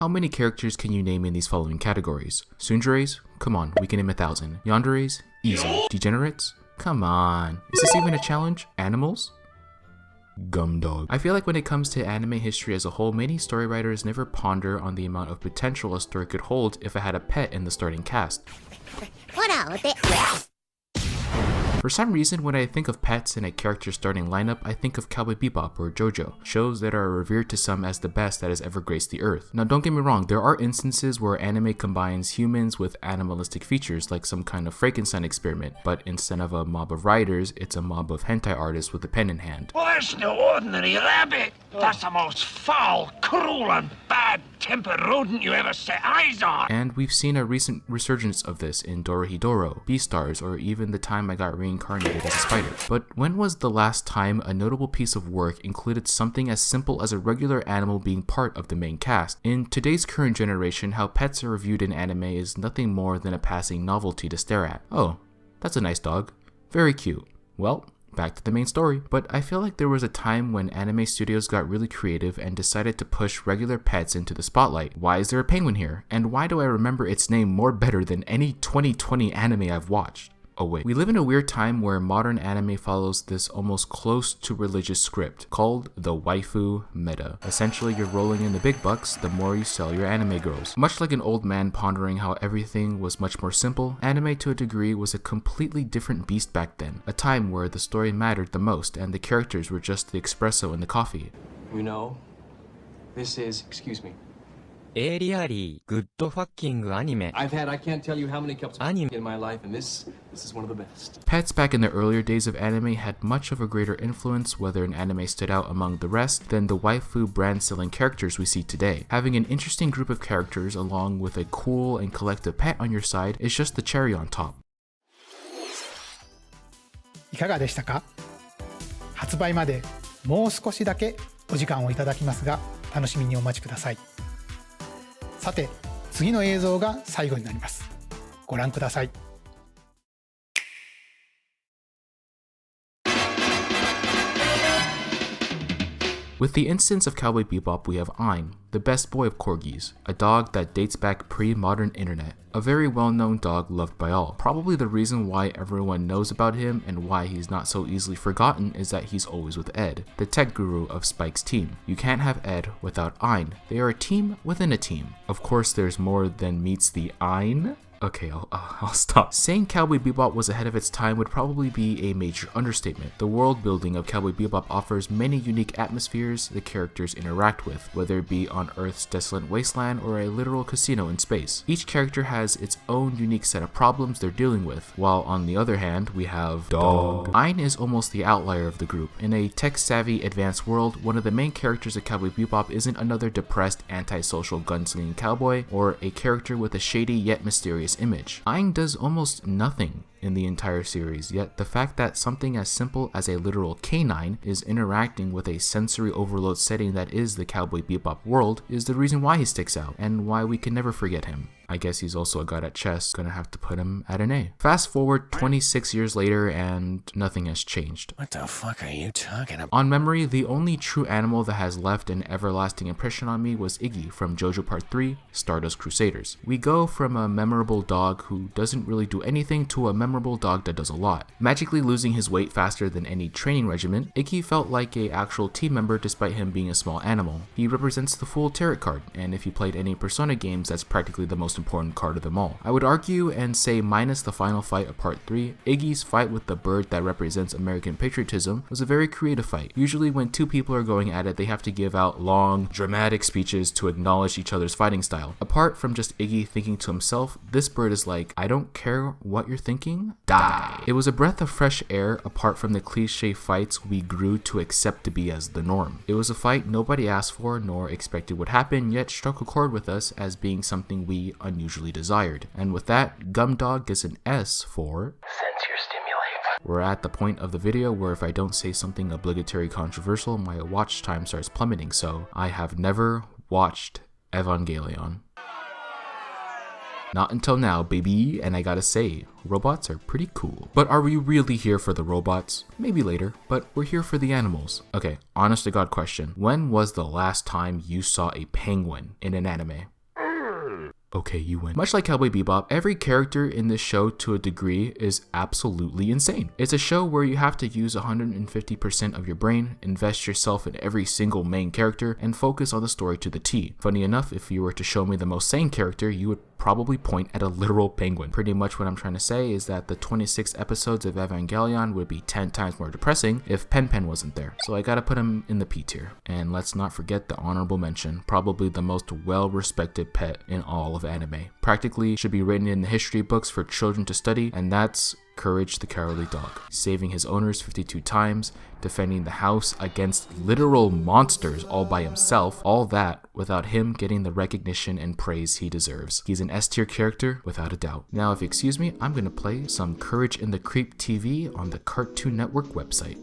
How many characters can you name in these following categories? Tsunderes? Come on, we can name 1,000. Yanderes? Easy. Degenerates? Come on. Is this even a challenge? Animals? Gumdog. I feel like when it comes to anime history as a whole, many story writers never ponder on the amount of potential a story could hold if it had a pet in the starting cast. For some reason, when I think of pets in a character starting lineup, I think of Cowboy Bebop or JoJo, shows that are revered to some as the best that has ever graced the earth. Now don't get me wrong, there are instances where anime combines humans with animalistic features like some kind of Frankenstein experiment, but instead of a mob of writers, it's a mob of hentai artists with a pen in hand. Well, that's no ordinary rabbit. That's the most foul, cruel and bad-tempered rodent you ever set eyes on. And we've seen a recent resurgence of this in Dorohedoro, Beastars, or even the time I got reincarnated as a spider. But when was the last time a notable piece of work included something as simple as a regular animal being part of the main cast? In today's current generation, how pets are reviewed in anime is nothing more than a passing novelty to stare at. Oh, that's a nice dog. Very cute. Well, back to the main story. But I feel like there was a time when anime studios got really creative and decided to push regular pets into the spotlight. Why is there a penguin here? And why do I remember its name more better than any 2020 anime I've watched? Oh wait, we live in a weird time where modern anime follows this almost close to religious script called the waifu meta. Essentially, you're rolling in the big bucks the more you sell your anime girls. Much like an old man pondering how everything was much more simple, anime to a degree was a completely different beast back then, a time where the story mattered the most and the characters were just the espresso in the coffee. You know, this is, excuse me, good fucking anime. I've had I can't tell you how many cups of anime in my life, and this is one of the best. Pets back in the earlier days of anime had much of a greater influence whether an anime stood out among the rest than the waifu brand selling characters we see today. Having an interesting group of characters along with a cool and collective pet on your side is just the cherry on top. いかがでしたか？発売までもう少しだけお時間をいただきますが、楽しみにお待ちください。さて、次の映像が最後になります。ご覧ください。With the instance of Cowboy Bebop, we have Ein, the best boy of corgis, a dog that dates back pre-modern internet. A very well-known dog loved by all. Probably the reason why everyone knows about him and why he's not so easily forgotten is that he's always with Ed, the tech guru of Spike's team. You can't have Ed without Ein. They are a team within a team. Of course, there's more than meets the Ein. Okay, I'll stop. Saying Cowboy Bebop was ahead of its time would probably be a major understatement. The world building of Cowboy Bebop offers many unique atmospheres the characters interact with, whether it be on Earth's desolate wasteland or a literal casino in space. Each character has its own unique set of problems they're dealing with, while on the other hand, we have Dog. Ein is almost the outlier of the group. In a tech-savvy advanced world, one of the main characters of Cowboy Bebop isn't another depressed, antisocial gunslinging cowboy, or a character with a shady yet mysterious image. Ein does almost nothing in the entire series, yet the fact that something as simple as a literal canine is interacting with a sensory overload setting that is the Cowboy Bebop world is the reason why he sticks out, and why we can never forget him. I guess he's also a god at chess, gonna have to put him at an A. Fast forward 26 years later and nothing has changed. What the fuck are you talking about? On memory, the only true animal that has left an everlasting impression on me was Iggy from JoJo Part 3, Stardust Crusaders. We go from a memorable dog who doesn't really do anything to a memorable dog that does a lot. Magically losing his weight faster than any training regimen, Iggy felt like an actual team member despite him being a small animal. He represents the full tarot card, and if you played any Persona games, that's practically the most important card of them all. I would argue and say minus the final fight of Part 3, Iggy's fight with the bird that represents American patriotism was a very creative fight. Usually when two people are going at it, they have to give out long, dramatic speeches to acknowledge each other's fighting style. Apart from just Iggy thinking to himself, this bird is like, I don't care what you're thinking, die. It was a breath of fresh air apart from the cliche fights we grew to accept to be as the norm. It was a fight nobody asked for nor expected would happen, yet struck a chord with us as being something we unusually desired. And with that, Gumdog gets an S for Sense stimulate. We're at the point of the video where if I don't say something obligatory controversial, my watch time starts plummeting, so I have never watched Evangelion. Not until now, baby, and I gotta say, robots are pretty cool. But are we really here for the robots? Maybe later, but we're here for the animals. Okay, honest to God question. When was the last time you saw a penguin in an anime? Okay, you win. Much like Cowboy Bebop, every character in this show to a degree is absolutely insane. It's a show where you have to use 150% of your brain, invest yourself in every single main character, and focus on the story to the T. Funny enough, if you were to show me the most sane character, you would probably point at a literal penguin. Pretty much what I'm trying to say is that the 26 episodes of Evangelion would be 10 times more depressing if Pen Pen wasn't there. So I gotta put him in the P tier. And let's not forget the honorable mention, probably the most well-respected pet in all of anime. Practically should be written in the history books for children to study, and that's Courage the Cowardly Dog, saving his owners 52 times, defending the house against literal monsters all by himself, all that without him getting the recognition and praise he deserves. He's an S tier character without a doubt. Now if you excuse me, I'm gonna play some Courage in the Creep TV on the Cartoon Network website.